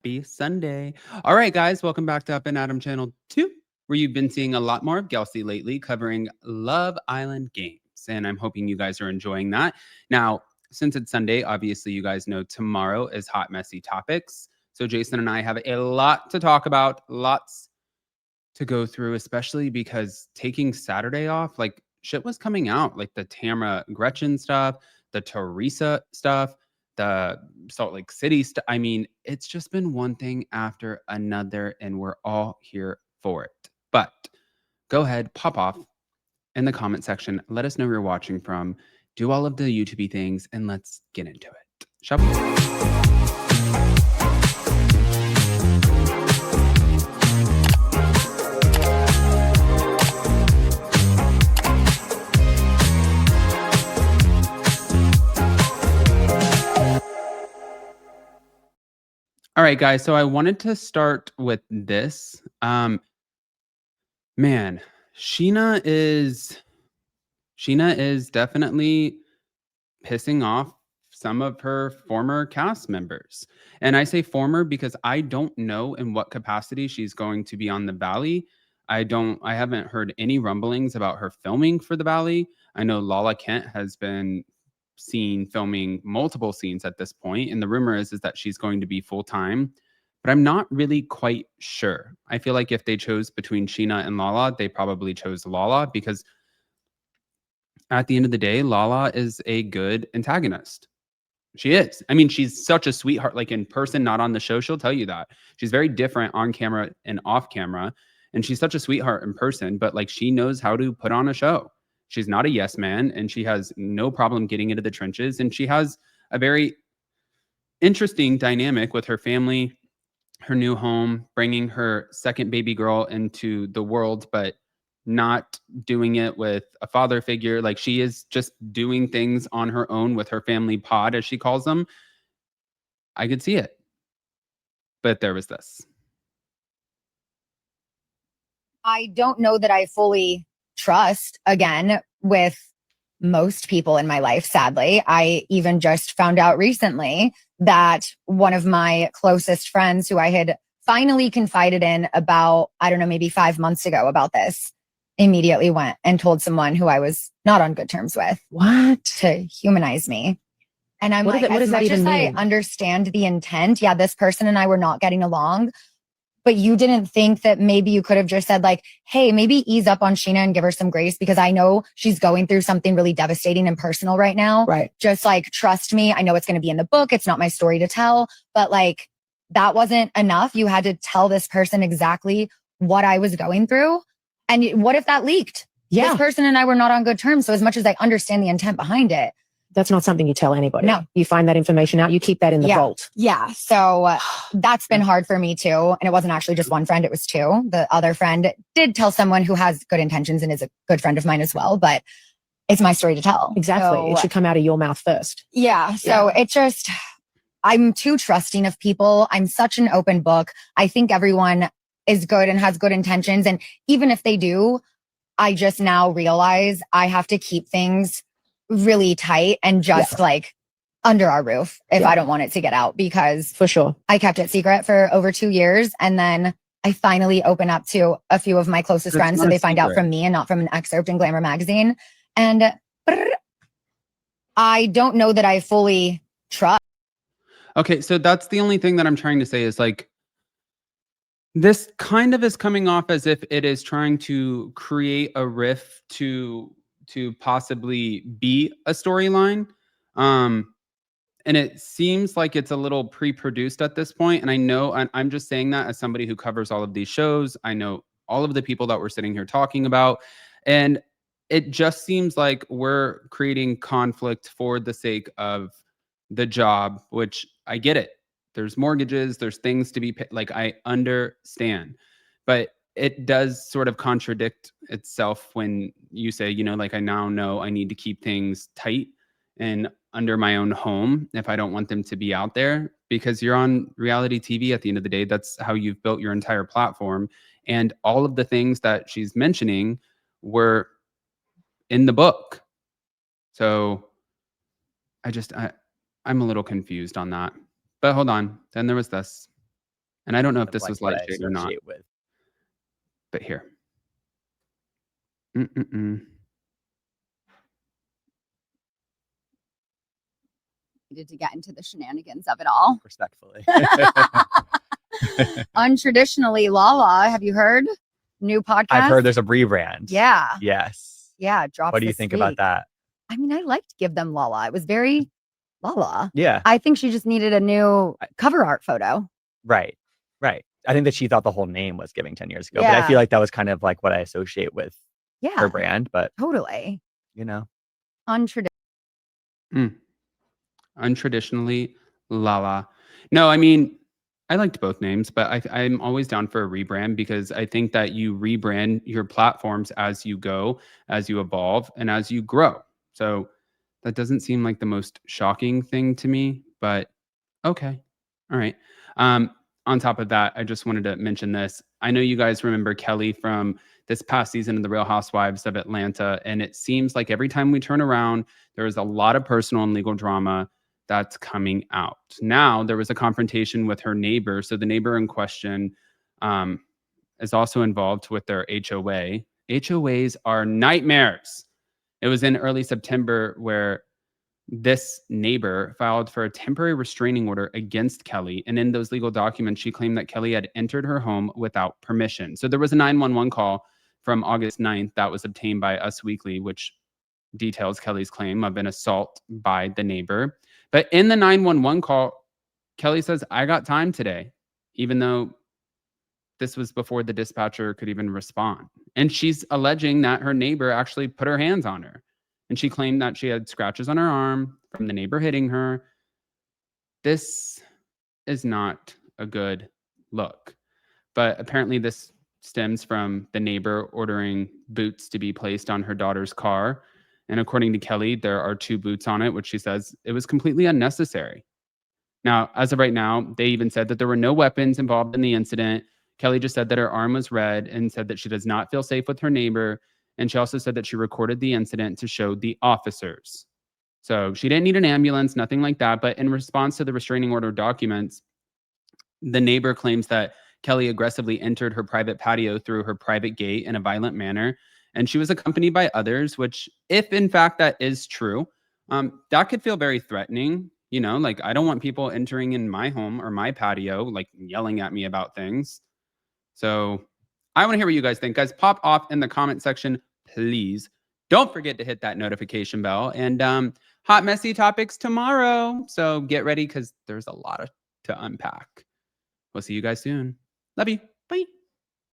Happy Sunday. All right, guys, welcome back to Up and Adam Channel 2, where you've been seeing a lot more of Gelsey lately, covering Love Island games. And I'm hoping you guys are enjoying that. Now, since it's Sunday, obviously, you guys know tomorrow is Hot Messy Topics. So Jason and I have a lot to talk about, lots to go through, especially because taking Saturday off, like shit was coming out, like the Tamara Gretchen stuff, the Teresa stuff, the Salt Lake City stuff. I mean, it's just been one thing after another, and we're all here for it. But go ahead, pop off in the comment section. Let us know where you're watching from. Do all of the YouTube things, and let's get into it. Shall we? All right, guys. So I wanted to start with this. Man, Scheana is definitely pissing off some of her former cast members. And I say former because I don't know in what capacity she's going to be on the Valley. I haven't heard any rumblings about her filming for the Valley. I know Lala Kent has been seen filming multiple scenes at this point, and the rumor is that she's going to be full-time, but I'm not really quite sure. I feel like if they chose between Scheana and Lala, they probably chose Lala because at the end of the day, Lala is a good antagonist. She is. I mean, she's such a sweetheart, like in person, not on the show. She'll tell you that. She's very different on camera and off camera. And she's such a sweetheart in person, but like she knows how to put on a show. She's not a yes man, and she has no problem getting into the trenches. And she has a very interesting dynamic with her family, her new home, bringing her second baby girl into the world, but not doing it with a father figure. Like she is just doing things on her own with her family pod, as she calls them. I could see it. But there was this. I don't know that I fully trust again with most people in my life, sadly. I even just found out recently that one of my closest friends who I had finally confided in about, I don't know, maybe 5 months ago about this, immediately went and told someone who I was not on good terms with. What? To humanize me. And I'm like, as much as I understand the intent, yeah, this person and I were not getting along, but you didn't think that maybe you could have just said like, hey, maybe ease up on Scheana and give her some grace because I know she's going through something really devastating and personal right now. Right. Just like, trust me. I know it's going to be in the book. It's not my story to tell, but like that wasn't enough. You had to tell this person exactly what I was going through. And what if that leaked? Yeah. This person and I were not on good terms. So as much as I understand the intent behind it, that's not something you tell anybody. No. You find that information out, you keep that in the vault. Yeah. So that's been hard for me too. And it wasn't actually just one friend, it was two. The other friend did tell someone who has good intentions and is a good friend of mine as well, but it's my story to tell. Exactly. So, it should come out of your mouth first. Yeah. So it just, I'm too trusting of people. I'm such an open book. I think everyone is good and has good intentions. And even if they do, I just now realize I have to keep things really tight and just like under our roof if I don't want it to get out, because for sure I kept it secret for over 2 years. And then I finally open up to a few of my closest friends. So they find out from me and not from an excerpt in Glamour magazine. And I don't know that I fully trust. Okay. So that's the only thing that I'm trying to say is like, this kind of is coming off as if it is trying to create a riff to possibly be a storyline. And it seems like it's a little pre-produced at this point. And I know, and I'm just saying that as somebody who covers all of these shows. I know all of the people that we're sitting here talking about. And it just seems like we're creating conflict for the sake of the job, which I get it. There's mortgages, there's things to be paid. Like, I understand. But it does sort of contradict itself when you say, you know, like, I now know I need to keep things tight and under my own home if I don't want them to be out there, because you're on reality TV at the end of the day. That's how you've built your entire platform. And all of the things that she's mentioning were in the book. So I'm a little confused on that. But hold on. Then there was this. And I don't know if of, this like, was what light I shade or not, associate with. but here. Mm-mm-mm. Needed to get into the shenanigans of it all. Respectfully. Untraditionally, Lala, have you heard? New podcast? I've heard there's a rebrand. Yeah. Yes. Yeah, drops What do you this think about week. that? I mean, I liked Give Them Lala. It was very Lala. Yeah. I think she just needed a new cover art photo. Right. Right. I think that she thought the whole name was Giving 10 years ago, but I Yeah. feel like that was kind of like what I associate with Yeah, her brand, but totally. you know. Untraditionally, Lala. No, I mean, I liked both names, but I'm always down for a rebrand because I think that you rebrand your platforms as you go, as you evolve, and as you grow. So that doesn't seem like the most shocking thing to me, but okay. All right. On top of that, I just wanted to mention this. I know you guys remember Kelly from this past season of The Real Housewives of Atlanta, and it seems like every time we turn around, there is a lot of personal and legal drama that's coming out. Now, there was a confrontation with her neighbor. So the neighbor in question is also involved with their HOA. HOAs are nightmares. It was in early September where this neighbor filed for a temporary restraining order against Kelly. And in those legal documents, she claimed that Kelly had entered her home without permission. So there was a 911 call from August 9th that was obtained by Us Weekly, which details Kelly's claim of an assault by the neighbor. But in the 911 call, Kelly says, I got time today, even though this was before the dispatcher could even respond. And she's alleging that her neighbor actually put her hands on her. And she claimed that she had scratches on her arm from the neighbor hitting her. This is not a good look. But apparently, this stems from the neighbor ordering boots to be placed on her daughter's car. And according to Kelly, there are 2 boots on it, which she says it was completely unnecessary. Now, as of right now, they even said that there were no weapons involved in the incident. Kelly just said that her arm was red and said that she does not feel safe with her neighbor. And she also said that she recorded the incident to show the officers. So she didn't need an ambulance, nothing like that. But in response to the restraining order documents, the neighbor claims that Kelly aggressively entered her private patio through her private gate in a violent manner. And she was accompanied by others, which, if in fact that is true, that could feel very threatening. You know, like I don't want people entering in my home or my patio, like yelling at me about things. So I want to hear what you guys think. Guys, pop off in the comment section, please. Don't forget to hit that notification bell. And hot, messy topics tomorrow. So get ready because there's a lot to unpack. We'll see you guys soon. Love you. Bye.